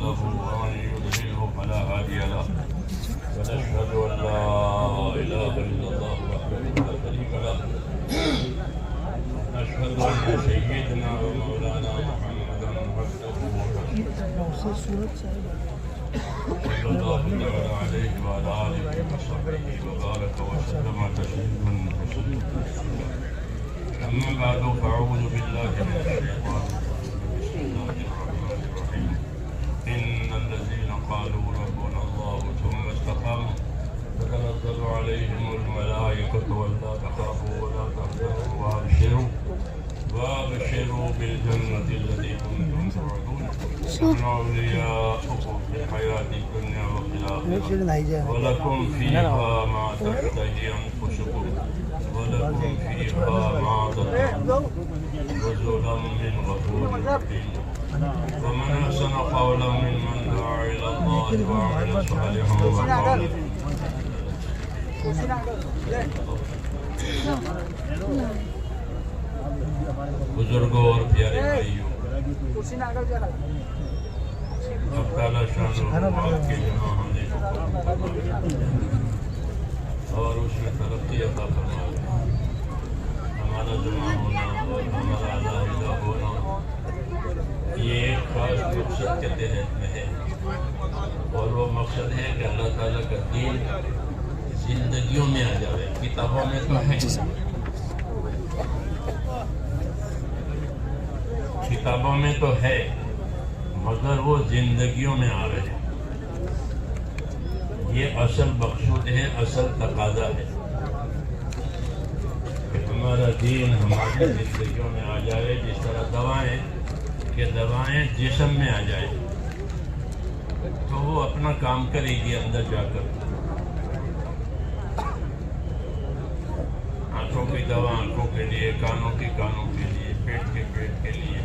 له ومن يضلله فلا هادي له ونشهد أن لا إله إلا الله وحده لا شريك له نشهد أن سيدنا ومولانا محمدا عبده ورسوله صلى الله تعالى عليه وعلى آله وصحبه وبارك وسلم تسليما كثيرا أما بعد فأعوذ بالله من الشيطان بسم الله الرحمن الرحيم إن الذين قالوا ربنا الله ثم استقاموا تتنزل عليهم الملائكة ولا تخافوا ولا تحزنوا وابشروا بالجنة التي كنتم توعدون نحن أولياؤكم في الحياة الدنيا وفي الآخرة ولكم فيها ما تشتهي أنفسكم ولكم فيها ما تدعون نزلا من غفور رحيم ومن أحسن قولا ممن دعا إلى الله وعمل صالحا وقال بزرگوں اور پیارے بھائیوں اب تعالیٰ شان آپ کے جہاں ہم نے اور اس میں ترقی عطا فرما ہمارا جمع ہونا اور ہمارا علیحدہ ہونا یہ ایک خاص مقصد کے تحت میں ہے اور وہ مقصد ہے کہ اللہ تعالیٰ کا دین زندگیوں میں آ جائے کتابوں میں تو ہے کتابوں میں تو ہے مگر وہ زندگیوں میں آ رہے ہیں یہ اصل مقصود ہے اصل تقاضا ہے کہ ہمارا دین ہماری زندگیوں میں آ جائے جس طرح دوائیں جسم میں آ جائے تو وہ اپنا کام کرے گی اندر جا کر آنکھوں کی دوا آنکھوں کے لیے کانوں کے لیے پیٹ کے لیے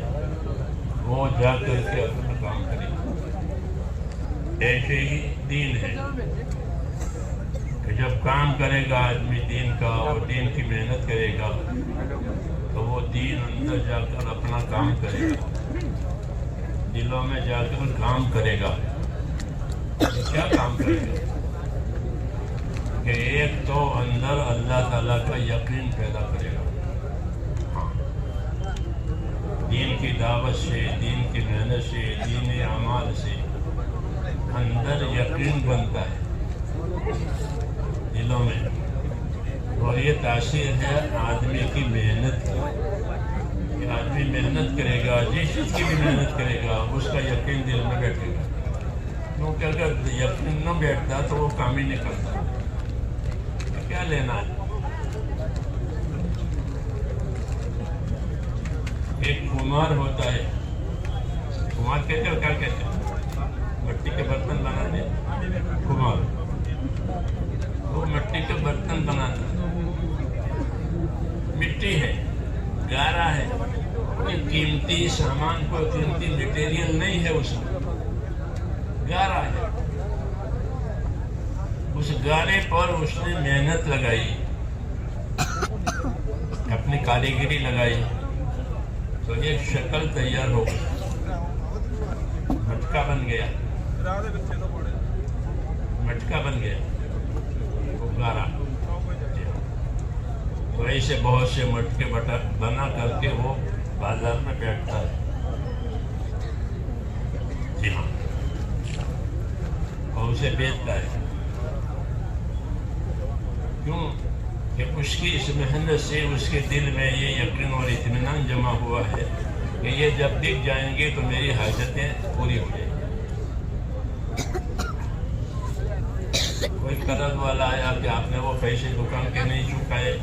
وہ جا کر کے اپنا کام کرے ایسے ہی دین ہے کہ جب کام کرے گا آدمی دین کا اور دین کی محنت کرے گا تو وہ دین اندر جا کر اپنا کام کرے گا دلوں میں جا کر کام کرے گا کیا کام کرے گا کہ ایک تو اندر اللہ تعالیٰ کا یقین پیدا کرے گا دین کی دعوت سے دین کی محنت سے دینی اعمال سے اندر یقین بنتا ہے دلوں میں اور یہ تاثیر ہے آدمی کی محنت کی کہ آدمی محنت کرے گا جس چیز کی بھی محنت کرے گا اس کا یقین دل میں بیٹھے گا کیونکہ اگر یقین نہ بیٹھتا تو وہ کام ہی نہیں کرتا کیا لینا ہے ایک کمار ہوتا ہے کمار کہتے ہیں کیا کہتے ہیں مٹی کے برتن بناتے کمار وہ مٹی کے برتن بناتا ہے مٹی ہے گارا ہے کوئی قیمتی سامان کوئی قیمتی مٹیریل نہیں ہے اس میں گارا ہے اس گارے پر اس نے محنت لگائی اپنی کاریگری لگائی تو ایک شکل تیار ہو گئی مٹکا بن گیا وہ گارا تو ایسے بہت سے مٹکے بنا کر کے وہ بازار میں بیٹھتا ہے جی ہاں اور اسے بیچتا ہے کیوں کہ اس کی اس محنت سے اس کے دل میں یہ یقین اور اطمینان جمع ہوا ہے کہ یہ جب دکھ جائیں گے تو میری حاجتیں پوری ہو جائیں گی کوئی قرض والا آیا کہ آپ نے وہ پیسے دکان کے نہیں چکائے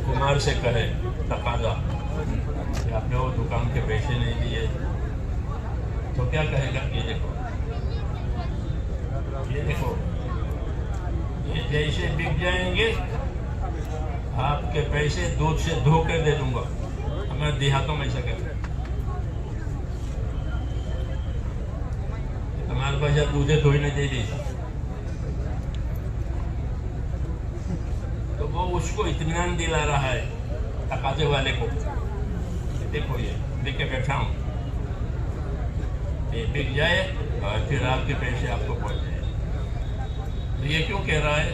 کمار سے کہے تقاضا کہ آپ نے وہ دکان کے پیسے نہیں دیے تو کیا کہے گا یہ دیکھو یہ جیسے بک جائیں گے آپ کے پیسے دودھ سے دھو کے دے دوں گا ہمیں دیہاتوں میں ایسا کہتے ہیں ہمارے پاس جب دودھے دھوئی نہیں دے دی تو وہ اس کو اطمینان دلا رہا ہے تقاضے والے کو دیکھو یہ لے کے بیٹھا ہوں یہ بک جائے اور پھر آپ کے پیسے آپ کو پہنچ جائے. تو یہ کیوں کہہ رہا ہے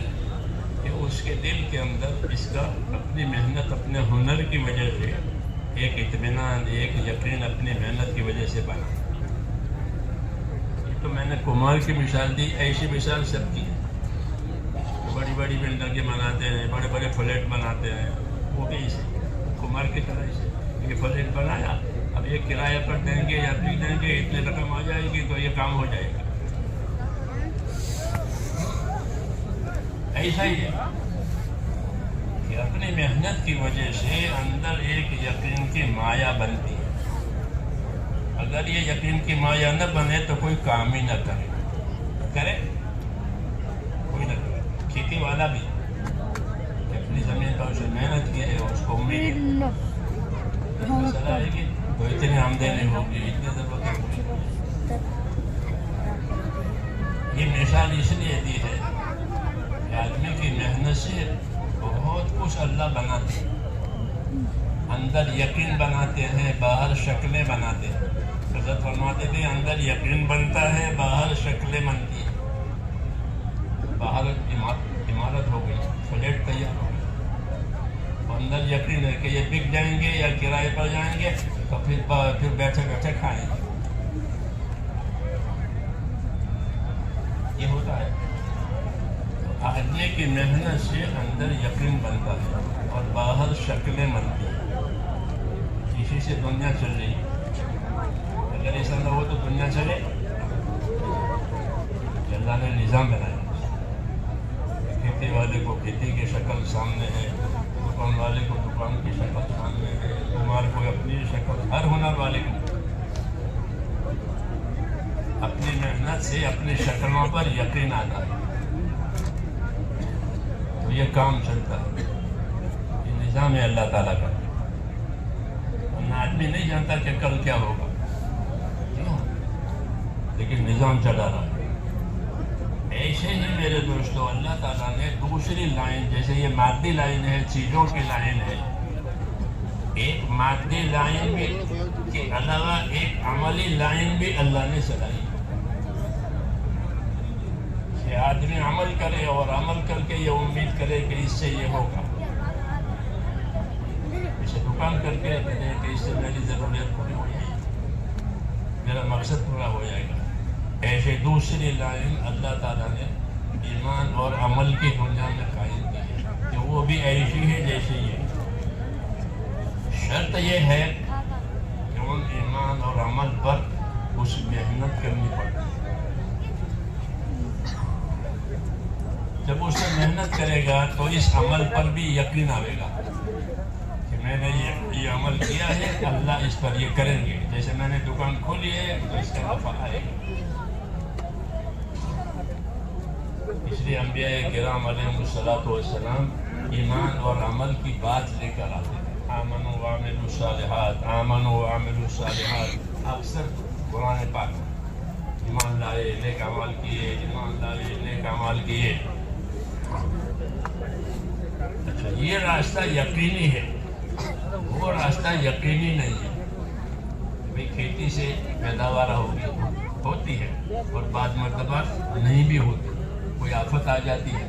کہ اس کے دل کے اندر اس کا اپنی محنت اپنے ہنر کی وجہ سے ایک اطمینان ایک یقین اپنی محنت کی وجہ سے بنا. یہ تو میں نے کمار کی مثال دی، ایسی مثال سب کی. بڑی بڑی بلڈنگیں بناتے ہیں، بڑے بڑے فلیٹ بناتے ہیں، وہ بھی اسے کمار کی طرح سے یہ فلیٹ بنایا، اب یہ کرایہ پر دیں گے یا پھر دیں گے، اتنے رقم آ جائے گی تو یہ کام ہو جائے گا. ایسا ہی ہے کہ اپنی محنت کی وجہ سے اندر ایک یقین کی مایا بنتی ہے. اگر یہ یقین کی مایا نہ بنے تو کوئی کام ہی نہ کرے کوئی نہ کرے. کھیتی والا بھی اپنی زمین پر اسے محنت کی ہے، اس کو امید ہے فصل آئے گی تو اتنی آمدنی ہوگی، اتنی ضرورت ہوگی. یہ مثال اس لیے دی ہے کہ آدمی کی محنت سے بہت کچھ اللہ بناتے ہیں. اندر یقین بناتے ہیں، باہر شکلیں بناتے ہیں. حضرت فرماتے تھے اندر یقین بنتا ہے، باہر شکلیں بنتی ہیں. باہر عمارت ہو گئی، فلیٹ تیار ہو گئی، اندر یقین ہے کہ یہ بک جائیں گے یا کرائے پر جائیں گے تو پھر بیٹھے بیٹھے کھائیں گے. یہ ہوتا ہے. آدمی کی محنت سے اندر یقین بنتا ہے اور باہر شکلیں بنتی ہیں. اسی سے دنیا چل رہی ہے. اگر ایسا نہ ہو تو دنیا چلے. اللہ نے نظام بنایا. کھیتی والے کو کھیتی کی شکل سامنے ہے، دکان والے کو دکان کی شکل سامنے ہے، تمہارے کو اپنی شکل. ہر ہنر والے کو اپنی محنت سے اپنی شکلوں پر یقین آتا ہے تو یہ کام چلتا ہے. یہ نظام ہے اللہ تعالیٰ کا. ورنہ آدمی نہیں جانتا کہ کل کیا ہوگا، لیکن نظام چلا رہا ہے. ایسے ہی میرے دوستو اللہ تعالیٰ نے دوسری لائن، جیسے یہ مادی لائن ہے، چیزوں کی لائن ہے، ایک مادی لائن بھی کے علاوہ ایک عملی لائن بھی اللہ نے چلائی کہ آدمی عمل کرے اور عمل کر کے یہ امید کرے کہ اس سے یہ ہوگا. اسے دکان کر کے کہے کہ اس سے میری ضرورت پوری ہو جائے گی، میرا مقصد پورا ہو جائے گا. ایسے دوسری لائن اللہ تعالیٰ نے ایمان اور عمل کی دنیا میں قائم کی ہے کہ وہ بھی ایسی ہے جیسے یہ. شرط یہ ہے کہ ان ایمان اور عمل پر کچھ محنت کرنی پڑتی ہے. جب اس سے محنت کرے گا تو اس عمل پر بھی یقین آئے گا کہ میں نے یہ عمل کیا ہے، اللہ اس پر یہ کریں گے. جیسے میں نے دکان کھولی ہے تو اس کا نفع آئے گا. اس لیے انبیاء کرام علیہ الصلوۃ والسلام ایمان اور عمل کی بات لے کر آتے ہیں. آمنوا وعملوا الصالحات، آمنوا وعملوا الصالحات. اکثر قرآن پاک ایمان لائے، نیک اعمال کیے، ایمان لائے، نیک اعمال کیے. اچھا، یہ راستہ یقینی ہے، وہ راستہ یقینی نہیں ہے. بھئی کھیتی سے پیداوار ہوتی ہے اور بعض مرتبہ نہیں بھی ہوتی، کوئی آفت آ جاتی ہے،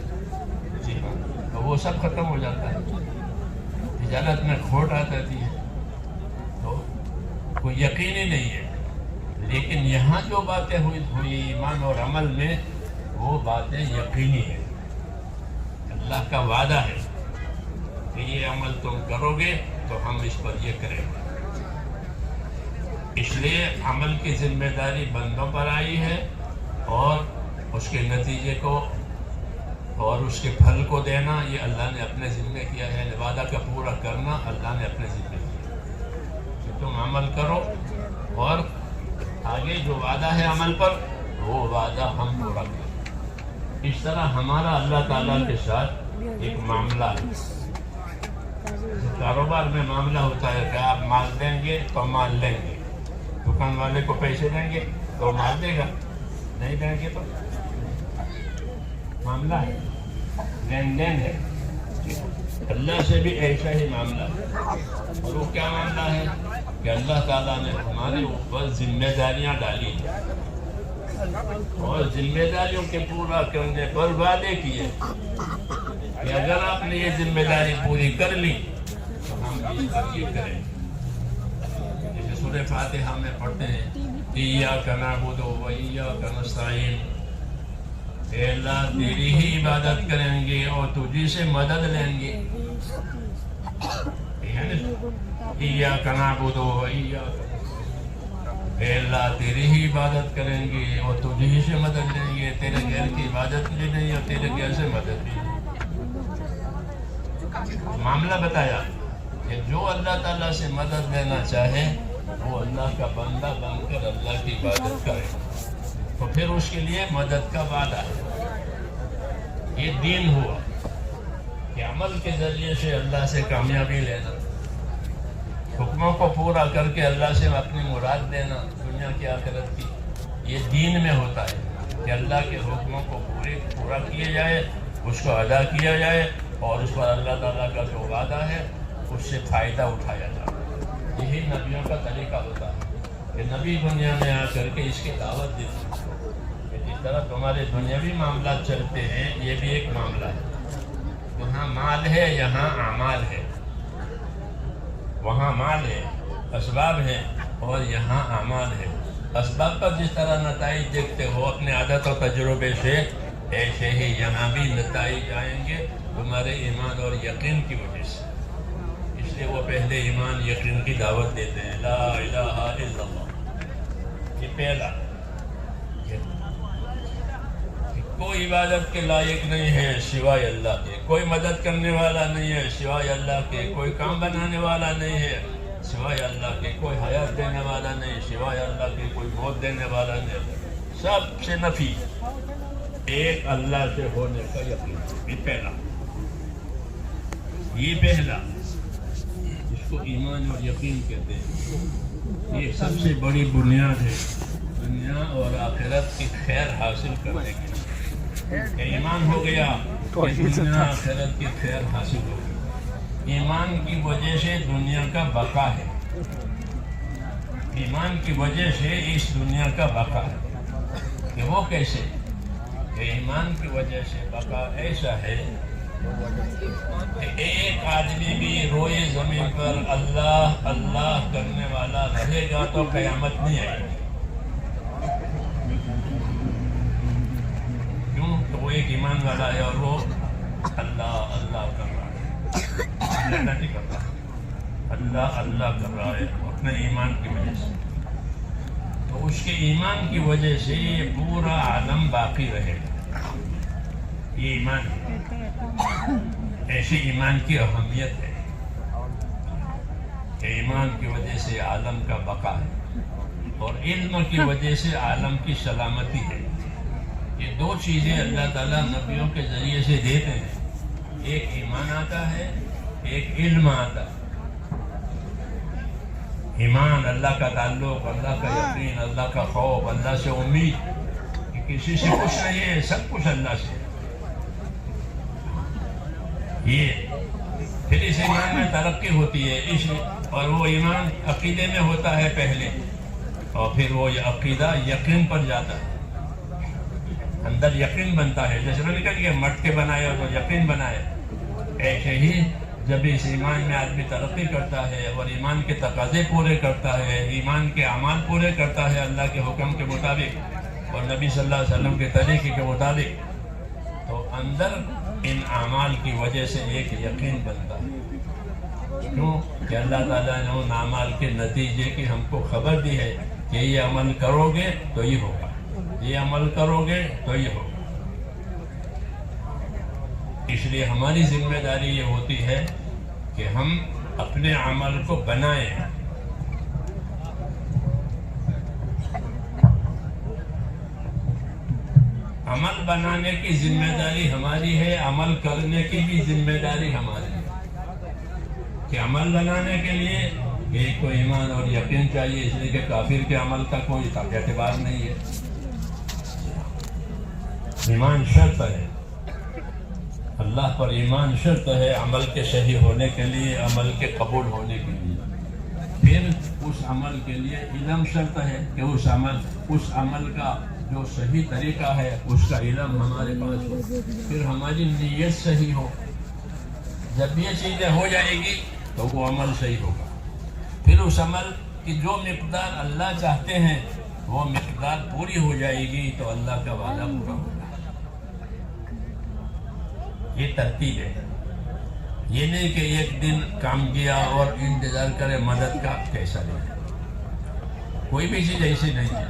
جی ہاں، تو وہ سب ختم ہو جاتا ہے. تجارت میں کھوٹ آ جاتی ہے تو کوئی یقینی نہیں ہے. لیکن یہاں جو باتیں ہوئی ایمان اور عمل میں، وہ باتیں یقینی ہیں. اللہ کا وعدہ ہے کہ یہ عمل تم کرو گے تو ہم اس پر یہ کریں گے. اس لیے عمل کی ذمہ داری بندوں پر آئی ہے اور اس کے نتیجے کو اور اس کے پھل کو دینا یہ اللہ نے اپنے ذمہ کیا ہے. وعدہ کا پورا کرنا اللہ نے اپنے ذمہ کیا کہ تم عمل کرو اور آگے جو وعدہ ہے عمل پر وہ وعدہ ہم پورا کریں. اس طرح ہمارا اللہ تعالیٰ کے ساتھ ایک معاملہ ہے. کاروبار میں معاملہ ہوتا ہے کہ آپ مال دیں گے تو مال لیں گے، دکان والے کو پیسے دیں گے تو مال دے گا، نہیں دیں گے تو معاملہ ہے، لین دین ہے. اللہ سے بھی ایسا ہی معاملہ ہے. اور وہ کیا معاملہ ہے؟ کہ اللہ تعالیٰ نے ہمارے اوپر ذمہ داریاں ڈالی اور ذمہ داریوں کے پورا کرنے پر وعدے کیے کہ اگر آپ نے یہ ذمہ داری پوری کر لی تو ہم یہ کریں. جیسے سورہ فاتحہ میں پڑھتے ہیں ایاک نعبد و ایاک نستعین، اے اللہ تیری ہی عبادت کریں گے اور تجھی سے مدد لیں گے. ایاک نعبد و ایاک، اے اللہ تیری ہی عبادت کریں گے اور تجھ ہی سے مدد لیں گے، تیرے غیر کی عبادت بھی نہیں اور تیرے غیر سے مدد بھی نہیں. معاملہ بتایا کہ جو اللہ تعالیٰ سے مدد لینا چاہے وہ اللہ کا بندہ بن کر اللہ کی عبادت کرے تو پھر اس کے لیے مدد کا وعدہ ہے. یہ دین ہوا کہ عمل کے ذریعے سے اللہ سے کامیابی لینا، حکموں کو پورا کر کے اللہ سے اپنی مراد لینا دنیا کی آخرت کی. یہ دین میں ہوتا ہے کہ اللہ کے حکموں کو پورا کیا جائے، اس کو ادا کیا جائے اور اس پر اللہ تعالیٰ کا جو وعدہ ہے اس سے فائدہ اٹھایا جائے. یہی نبیوں کا طریقہ ہوتا ہے کہ نبی دنیا میں آ کر کے اس کی دعوت دیتے ہیں کہ جس طرح تمہارے دنیاوی معاملات چلتے ہیں یہ بھی ایک معاملہ ہے. وہاں مال ہے، یہاں اعمال ہے. وہاں مال ہے، اسباب ہیں اور یہاں اعمال ہے. اسباب پر جس طرح نتائج دیکھتے ہو اپنے عادت و تجربے سے، ایسے ہی یہاں بھی نتائج آئیں گے تمہارے ایمان اور یقین کی وجہ سے. اس لیے وہ پہلے ایمان یقین کی دعوت دیتے ہیں، لا الہ الا اللہ. یہ پہلا کوئی عبادت کے لائق نہیں ہے سوائے اللہ کے، کوئی مدد کرنے والا نہیں ہے سوائے اللہ کے، کوئی کام بنانے والا نہیں ہے سوائے اللہ کے، کوئی حیات دینے والا نہیں سوائے اللہ کے، کوئی موت دینے والا نہیں. سب سے نفی ایک اللہ سے ہونے کا یقین. یہ پہلا اس کو ایمان اور یقین کہتے ہیں. یہ سب سے بڑی بنیاد ہے دنیا اور آخرت کی خیر حاصل کرنے کی. ایمان ہو گیا کہ دنیا آخرت کی خیر حاصل ہو گئی. ایمان کی وجہ سے دنیا کا بقا ہے. ایمان کی وجہ سے اس دنیا کا بقا ہے. کہ وہ کیسے؟ کہ ایمان کی وجہ سے بقا ایسا ہے کہ ایک آدمی بھی روئے زمین پر اللہ اللہ کرنے والا رہے گا تو قیامت نہیں آئے گی. وہ ایک ایمان والا ہے اور وہ اللہ اللہ کر رہا ہے، اللہ نہیں کر رہا، اللہ اللہ کر رہا ہے اپنے ایمان کی وجہ سے. تو اس کے ایمان کی وجہ سے یہ پورا عالم باقی رہے گا. یہ ایمان ہے. ایسی ایمان کی اہمیت ہے کہ ایمان کی وجہ سے عالم کا بقا ہے اور علم کی وجہ سے عالم کی سلامتی ہے. یہ دو چیزیں اللہ تعالیٰ نبیوں کے ذریعے سے دیتے ہیں. ایک ایمان آتا ہے، ایک علم آتا ہے. ایمان اللہ کا تعلق، اللہ کا یقین، اللہ کا خوف، اللہ سے امید کہ کسی سے کچھ نہیں ہے، سب کچھ اللہ سے. یہ پھر اس ایمان میں ترقی ہوتی ہے اور وہ ایمان عقیدے میں ہوتا ہے پہلے اور پھر وہ عقیدہ یقین پر جاتا ہے. اندر یقین بنتا ہے. جیسے میں نے کہا کہ مٹکے بنائے تو یقین بنائے، ایسے ہی جب اس ایمان میں آدمی ترقی کرتا ہے اور ایمان کے تقاضے پورے کرتا ہے، ایمان کے اعمال پورے کرتا ہے اللہ کے حکم کے مطابق اور نبی صلی اللہ علیہ وسلم کے طریقے کے مطابق، تو اندر ان اعمال کی وجہ سے ایک یقین بنتا ہے. کیوں کہ اللہ تعالیٰ نے ان اعمال کے نتیجے کی ہم کو خبر دی ہے کہ یہ عمل کرو گے تو یہ ہوگا، یہ عمل کرو گے تو یہ ہوگا. اس لیے ہماری ذمہ داری یہ ہوتی ہے کہ ہم اپنے عمل کو بنائیں. عمل بنانے کی ذمہ داری ہماری ہے، عمل کرنے کی بھی ذمہ داری ہماری ہے. کہ عمل بنانے کے لیے ایک کو ایمان اور یقین چاہیے، اس لیے کہ کافر کے عمل کا کوئی اعتبار نہیں ہے. ایمان شرط ہے، اللہ پر ایمان شرط ہے عمل کے صحیح ہونے کے لیے، عمل کے قبول ہونے کے لیے. پھر اس عمل کے لیے علم شرط ہے کہ اس عمل کا جو صحیح طریقہ ہے اس کا علم ہمارے پاس ہو، پھر ہماری نیت صحیح ہو. جب یہ چیزیں ہو جائے گی تو وہ عمل صحیح ہوگا. پھر اس عمل کی جو مقدار اللہ چاہتے ہیں وہ مقدار پوری ہو جائے گی تو اللہ کا وعدہ پورا ہوگا. یہ ترتیب ہے. یہ نہیں کہ ایک دن کام کیا اور انتظار کرے مدد کا، کیسا نہیں. کوئی بھی چیز ایسی نہیں ہے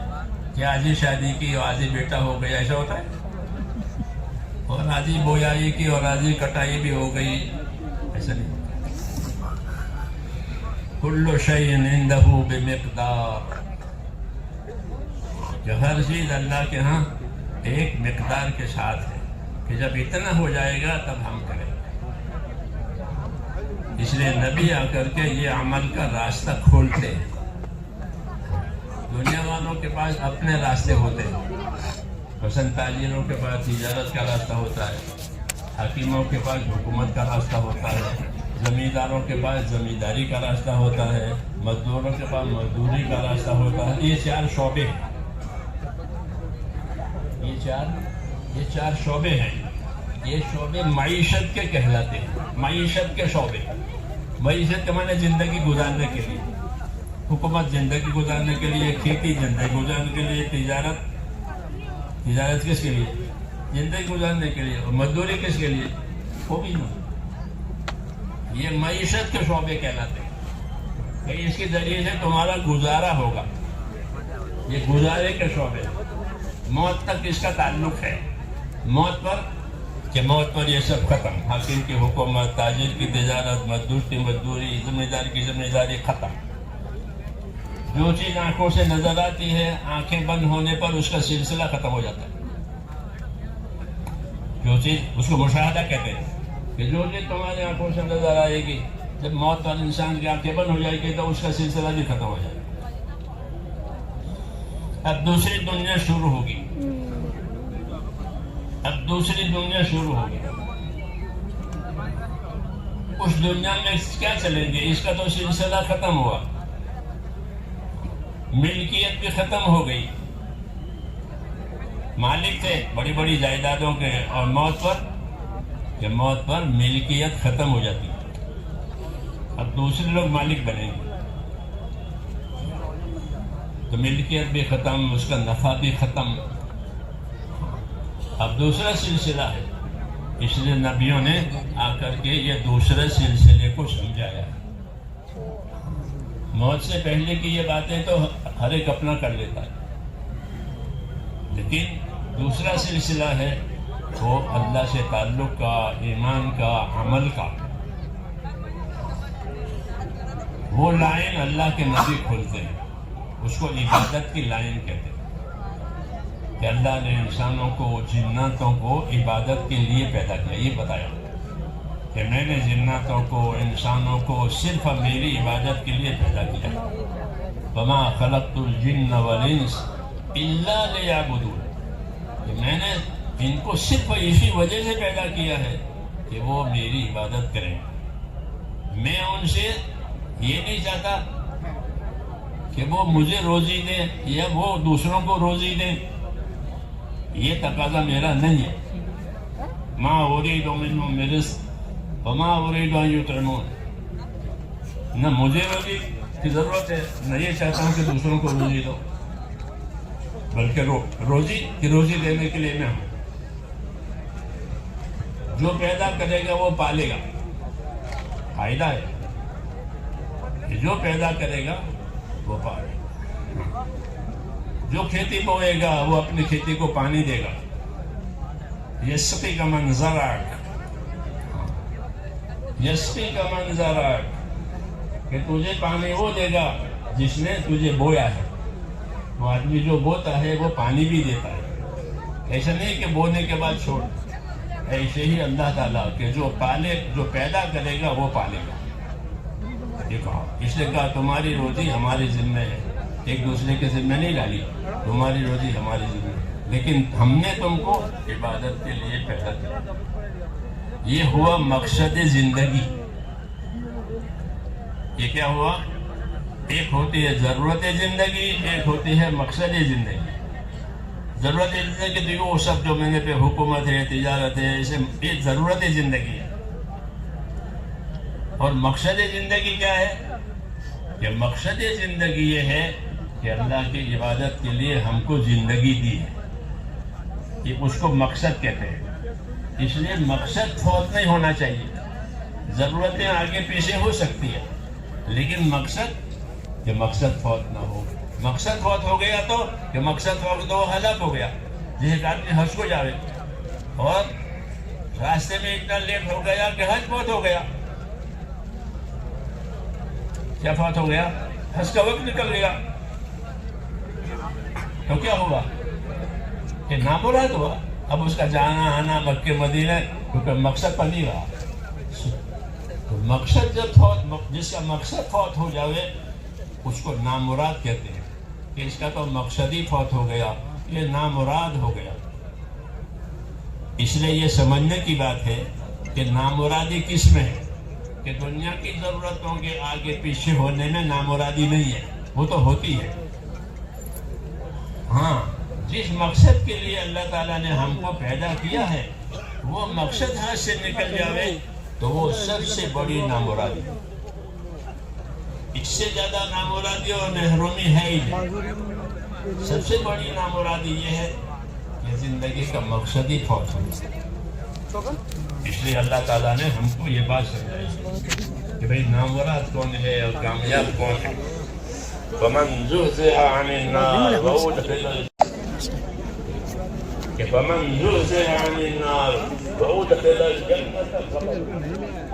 کہ آج ہی شادی کی اور آج ہی بیٹا ہو گیا، ایسا ہوتا ہے. اور آج ہی بویائی کی اور آج ہی کٹائی بھی ہو گئی، ایسا نہیں. کل شیء عنده بمقدار، کہ ہر چیز اللہ کے ہاں ایک مقدار کے ساتھ ہے کہ جب اتنا ہو جائے گا تب ہم کریں گے. اس لیے نبی آ کر کے یہ عمل کا راستہ کھولتے ہیں. دنیا والوں کے پاس اپنے راستے ہوتے ہیں. مثلا تاجروں کے پاس تجارت کا راستہ ہوتا ہے، حکیموں کے پاس حکومت کا راستہ ہوتا ہے، زمینداروں کے پاس زمینداری کا راستہ ہوتا ہے، مزدوروں کے پاس مزدوری کا راستہ ہوتا ہے. یہ چار شعبے ہیں. یہ چار شعبے ہیں. یہ شعبے معیشت کے کہلاتے ہیں. معیشت کے شعبے. معیشت کے معنی زندگی گزارنے کے لیے. حکومت زندگی گزارنے کے لیے، کھیتی زندگی گزارنے کے لیے، تجارت کس کے لیے؟ زندگی گزارنے کے لیے. اور مزدوری کس کے لیے؟ وہ بھی نہیں. یہ معیشت کے شعبے کہلاتے ہیں کہ اس کے ذریعے سے تمہارا گزارا ہوگا. یہ گزارے کے شعبے. موت تک اس کا تعلق ہے. موت پر یہ سب ختم. حاکم کی حکومت، تاجر کی تجارت، مزدور کی مزدوری، ذمہ دار کی ذمہ داری ختم. جو چیز آنکھوں سے نظر آتی ہے، آنکھیں بند ہونے پر اس کا سلسلہ ختم ہو جاتا ہے. جو چیز، اس کو مشاہدہ کہتے ہیں کہ جو چیز تمہاری آنکھوں سے نظر آئے گی، جب موت پر انسان کی آنکھیں بند ہو جائے گی تو اس کا سلسلہ بھی ختم ہو جائے گا. اب دوسری دنیا شروع ہوگی. اس دنیا میں کیا چلیں گے؟ اس کا تو سلسلہ ختم ہوا. ملکیت بھی ختم ہو گئی. مالک تھے بڑی بڑی جائیدادوں کے، اور موت پر ملکیت ختم ہو جاتی. اب دوسرے لوگ مالک بنیں گے تو ملکیت بھی ختم، اس کا نفع بھی ختم. اب دوسرا سلسلہ ہے. اس لیے نبیوں نے آ کر کے یہ دوسرے سلسلے کو سمجھایا. موت سے پہلے کی یہ باتیں تو ہر ایک اپنا کر لیتا ہے، لیکن دوسرا سلسلہ ہے وہ اللہ سے تعلق کا، ایمان کا، عمل کا. وہ لائن اللہ کے نبی کھولتے ہیں. اس کو عبادت کی لائن کہتے ہیں کہ اللہ نے انسانوں کو، جناتوں کو عبادت کے لیے پیدا کیا. یہ بتایا کہ میں نے جناتوں کو، انسانوں کو صرف میری عبادت کے لیے پیدا کیا. وما خلقت الجن والانس الا لیعبدون، کہ میں نے ان کو صرف اسی وجہ سے پیدا کیا ہے کہ وہ میری عبادت کریں. میں ان سے یہ نہیں چاہتا کہ وہ مجھے روزی دیں یا وہ دوسروں کو روزی دیں. یہ تقاضا میرا نہیں ہے. ما اريد منهم من رزق وما اريد ان يطعمون. نہ مجھے روزی کی ضرورت ہے، نہ یہ چاہتا ہوں کہ دوسروں کو روزی دو، بلکہ روزی دینے کے لیے میں ہوں. جو پیدا کرے گا وہ پالے گا. فائدہ ہے کہ جو پیدا کرے گا وہ پالے گا. جو کھیتی بوئے گا وہ اپنی کھیتی کو پانی دے گا. یسقی کا منظر کہ تجھے پانی وہ دے گا جس نے تجھے بویا ہے. وہ آدمی جو بوتا ہے وہ پانی بھی دیتا ہے. ایسا نہیں کہ بونے کے بعد چھوڑ. ایسے ہی اللہ تعالیٰ کہ جو پیدا کرے گا وہ پالے گا. یہ کہا، اس نے کہا تمہاری روزی ہمارے ذمہ ہے. ایک دوسرے کے ذمہ نہیں ڈالی، تمہاری روزی ہماری ذمہ ہے، لیکن ہم نے تم کو عبادت کے لیے پیدا کیا. یہ ہوا مقصد زندگی. یہ کیا ہوا؟ ایک ہوتی ہے ضرورت زندگی، ایک ہوتی ہے مقصد زندگی. ضرورت زندگی تو وہ سب جو میں نے پہ حکومت ہے، تجارت ہے، اسے یہ ضرورت زندگی ہے. اور مقصد زندگی کیا ہے؟ کہ مقصد زندگی یہ ہے کہ اللہ کی عبادت کے لیے ہم کو زندگی دی ہے، یہ اس کو مقصد کہتے ہیں. اس لیے مقصد فوت نہیں ہونا چاہیے. ضرورتیں آگے پیچھے ہو سکتی ہیں لیکن مقصد، کہ مقصد فوت نہ ہو. مقصد فوت ہو گیا تو کہ مقصد فوت تو ہلاک ہو گیا. جیسے آدمی حج کو جاوے اور راستے میں اتنا لیٹ ہو گیا کہ حج فوت ہو گیا. کیا فوت ہو گیا؟ حج کا وقت نکل گیا. تو کیا ہوا کہ نامراد ہوا. اب اس کا جانا آنا مکہ مدینہ کیونکہ مقصد پر نہیں رہا. تو مقصد جب فوت، جس کا مقصد فوت ہو جاوے اس کو نامراد کہتے ہیں کہ اس کا تو مقصد ہی فوت ہو گیا، یہ نامراد ہو گیا. اس لیے یہ سمجھنے کی بات ہے کہ نامرادی کس میں ہے، کہ دنیا کی ضرورتوں کے آگے پیچھے ہونے میں نامرادی نہیں ہے، وہ تو ہوتی ہے. ہاں، جس مقصد کے لیے اللہ تعالیٰ نے ہم کو پیدا کیا ہے وہ مقصد ہاتھ سے نکل جاوے تو وہ سب سے بڑی نامرادی. اس سے زیادہ نامرادی اور محرومی ہے ہی نہیں. سب سے بڑی نامرادی یہ ہے کہ زندگی کا مقصد ہی فوت ہو. اس لیے اللہ تعالیٰ نے ہم کو یہ بات سمجھائی کہ بھئی نامراد کون ہے اور کامیاب کون ہے. فمن زحزح عن النار فمن زحزح عن النار وأدخل الجنة فقد